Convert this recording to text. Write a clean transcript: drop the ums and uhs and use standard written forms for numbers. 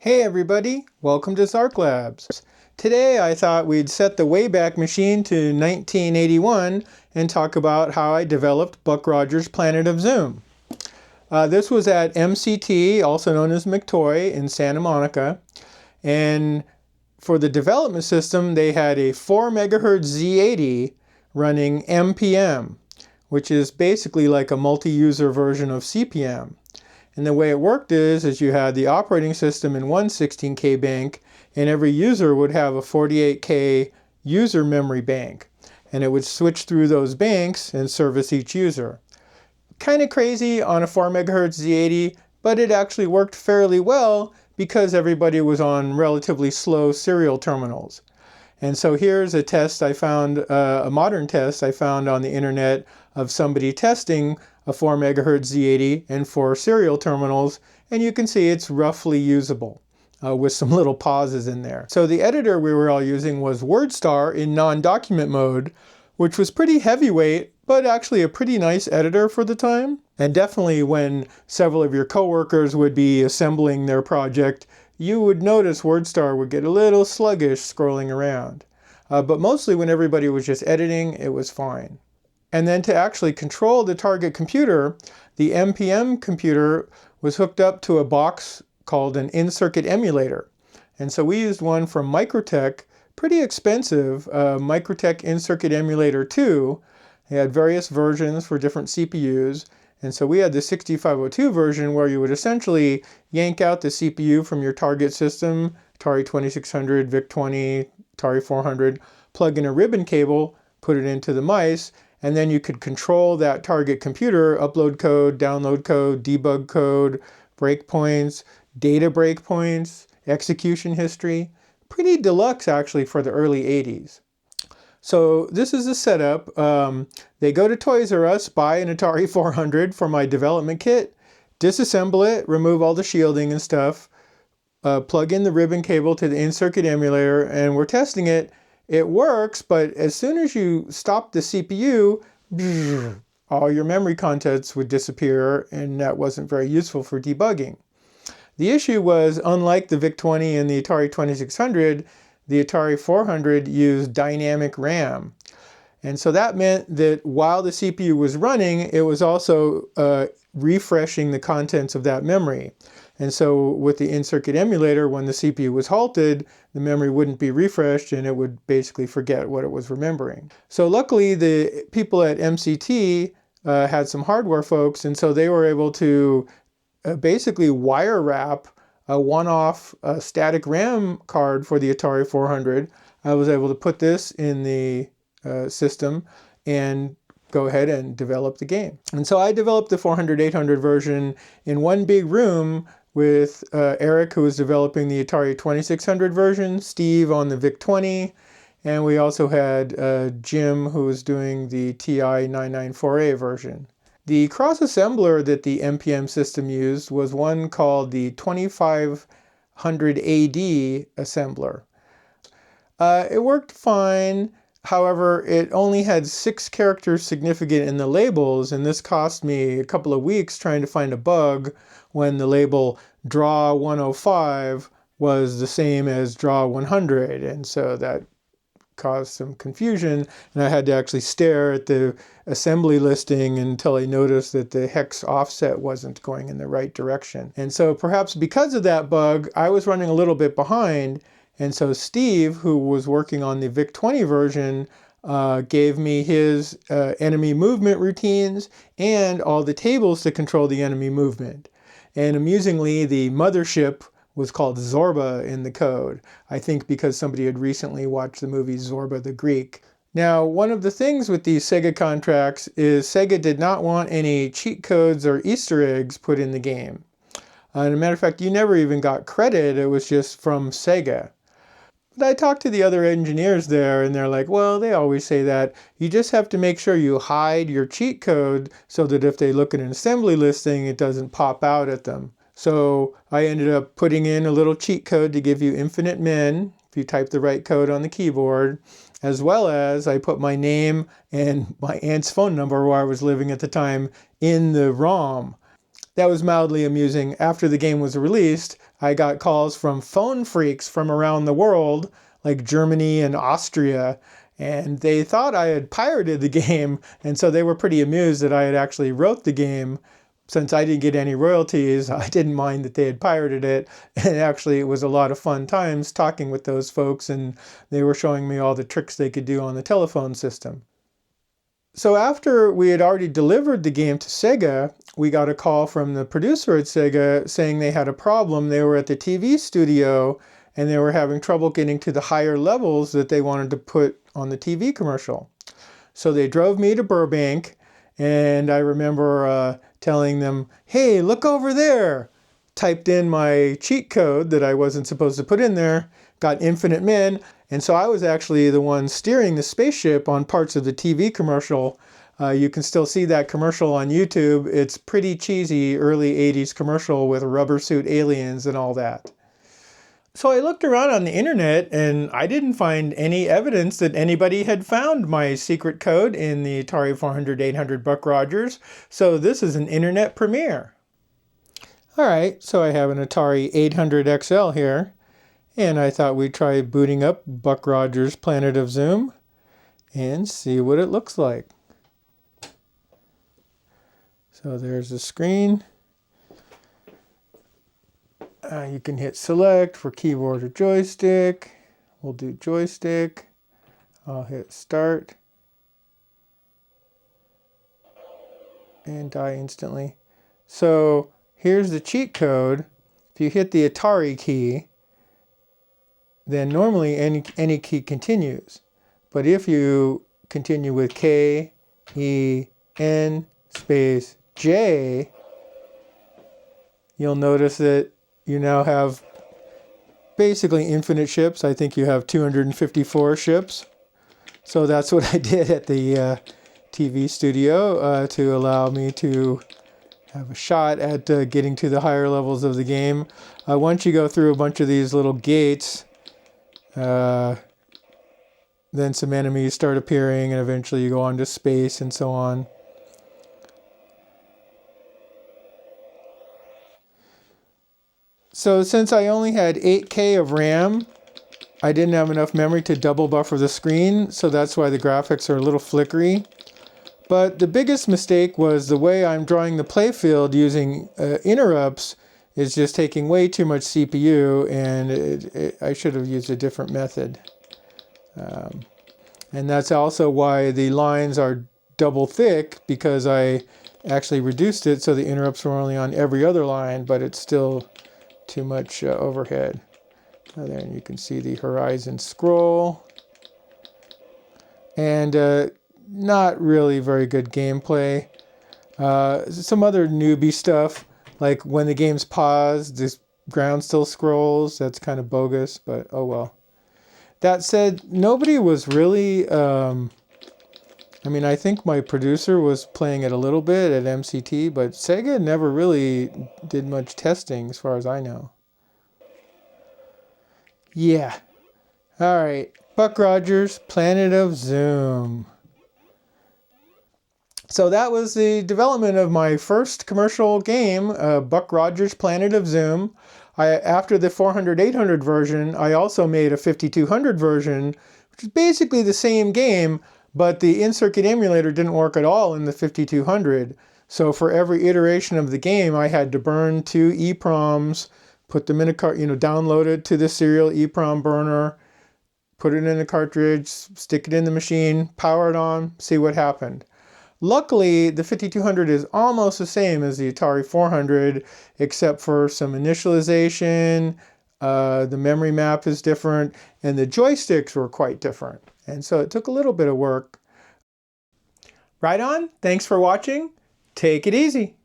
Hey everybody, welcome to Xark Labs. Today I thought we'd set the Wayback Machine to 1981 and talk about how I developed Buck Rogers' Planet of Zoom. This was at MCT, also known as McToy, in Santa Monica. And for the development system, they had a 4 MHz Z-80 running MPM, which is basically like a multi-user version of CPM. And the way it worked is you had the operating system in one 16K bank, and every user would have a 48K user memory bank. And it would switch through those banks and service each user. Kind of crazy on a 4 MHz Z-80, but it actually worked fairly well because everybody was on relatively slow serial terminals. And so here's a test I found, a modern test I found on the internet of somebody testing a 4 MHz Z-80 and 4 serial terminals, and you can see it's roughly usable with some little pauses in there. So the editor we were all using was WordStar in non-document mode, which was pretty heavyweight, but actually a pretty nice editor for the time. And definitely when several of your coworkers would be assembling their project, you would notice WordStar would get a little sluggish scrolling around. But mostly when everybody was just editing, it was fine. And then to actually control the target computer, the MPM computer was hooked up to a box called an in-circuit emulator. And so we used one from Microtech, pretty expensive, Microtech in-circuit emulator 2. They had various versions for different CPUs. And so we had the 6502 version where you would essentially yank out the CPU from your target system, Atari 2600, VIC-20, Atari 400, plug in a ribbon cable, put it into the mice, and then you could control that target computer, upload code, download code, debug code, breakpoints, data breakpoints, execution history. Pretty deluxe actually for the early 80s. So this is the setup. They go to Toys R Us, buy an Atari 400 for my development kit, disassemble it, remove all the shielding and stuff, plug in the ribbon cable to the in-circuit emulator, and we're testing it. It works, but as soon as you stop the CPU, all your memory contents would disappear, and that wasn't very useful for debugging. The issue was, unlike the VIC-20 and the Atari 2600, the Atari 400 used dynamic RAM. And so that meant that while the CPU was running, it was also refreshing the contents of that memory. And so with the in-circuit emulator, when the CPU was halted, the memory wouldn't be refreshed and it would basically forget what it was remembering. So luckily, the people at MCT had some hardware folks, and so they were able to basically wire wrap a one-off static RAM card for the Atari 400. I was able to put this in the system and go ahead and develop the game. And so I developed the 400-800 version in one big room with Eric, who was developing the Atari 2600 version, Steve on the VIC-20, and we also had Jim, who was doing the TI 994A version. The cross-assembler that the MPM system used was one called the 2500 AD assembler. It worked fine. However, it only had 6 characters significant in the labels, and this cost me a couple of weeks trying to find a bug when the label draw 105 was the same as draw 100, and so that caused some confusion, and I had to actually stare at the assembly listing until I noticed that the hex offset wasn't going in the right direction. And so perhaps because of that bug, I was running a little bit behind. And so Steve, who was working on the VIC-20 version, gave me his enemy movement routines and all the tables to control the enemy movement. And amusingly, the mothership was called Zorba in the code, I think because somebody had recently watched the movie Zorba the Greek. Now, one of the things with these Sega contracts is Sega did not want any cheat codes or Easter eggs put in the game. As a matter of fact, you never even got credit, it was just from Sega. But I talked to the other engineers there, and they're like, well, they always say that. You just have to make sure you hide your cheat code so that if they look at an assembly listing, it doesn't pop out at them. So I ended up putting in a little cheat code to give you infinite min, if you type the right code on the keyboard, as well as I put my name and my aunt's phone number where I was living at the time in the ROM. That was mildly amusing. After the game was released, I got calls from phone freaks from around the world, like Germany and Austria, and they thought I had pirated the game, and so they were pretty amused that I had actually wrote the game. Since I didn't get any royalties, I didn't mind that they had pirated it, and actually it was a lot of fun times talking with those folks, and they were showing me all the tricks they could do on the telephone system. So after we had already delivered the game to Sega, we got a call from the producer at Sega saying they had a problem. They were at the TV studio and they were having trouble getting to the higher levels that they wanted to put on the TV commercial. So they drove me to Burbank, and I remember telling them, "Hey, look over there." Typed in my cheat code that I wasn't supposed to put in there, got infinite min, and so I was actually the one steering the spaceship on parts of the TV commercial. You can still see that commercial on YouTube. It's pretty cheesy early 80s commercial with rubber suit aliens and all that. So I looked around on the internet and I didn't find any evidence that anybody had found my secret code in the Atari 400-800 Buck Rogers. So this is an internet premiere. Alright, so I have an Atari 800 XL here, and I thought we'd try booting up Buck Rogers' Planet of Zoom and see what it looks like. So there's the screen. You can hit select for keyboard or joystick. We'll do joystick. I'll hit start and die instantly. So here's the cheat code. If you hit the Atari key, then normally any key continues. But if you continue with K, E, N, space, J, you'll notice that you now have basically infinite ships. I think you have 254 ships. So that's what I did at the TV studio to allow me to have a shot at getting to the higher levels of the game. Once you go through a bunch of these little gates, then some enemies start appearing, and eventually you go on to space and so on. So since I only had 8K of RAM, I didn't have enough memory to double buffer the screen, so that's why the graphics are a little flickery. But the biggest mistake was the way I'm drawing the playfield using interrupts is just taking way too much CPU, and I should have used a different method. And that's also why the lines are double thick, because I actually reduced it so the interrupts were only on every other line, but it's still too much overhead. And then you can see the horizon scroll. And not really very good gameplay. Some other newbie stuff, like when the game's paused, this ground still scrolls. That's kind of bogus, but oh well. That said, nobody was really... I mean, I think my producer was playing it a little bit at MCT, but Sega never really did much testing as far as I know. Yeah. Alright. Buck Rogers, Planet of Zoom. So that was the development of my first commercial game, Buck Rogers, Planet of Zoom. After the 400-800 version, I also made a 5200 version, which is basically the same game, but the in-circuit emulator didn't work at all in the 5200. So for every iteration of the game, I had to burn 2 EEPROMs, put them in a download it to the serial EEPROM burner, put it in a cartridge, stick it in the machine, power it on, see what happened. Luckily, the 5200 is almost the same as the Atari 400, except for some initialization, the memory map is different, and the joysticks were quite different. And so it took a little bit of work. Right on. Thanks for watching. Take it easy.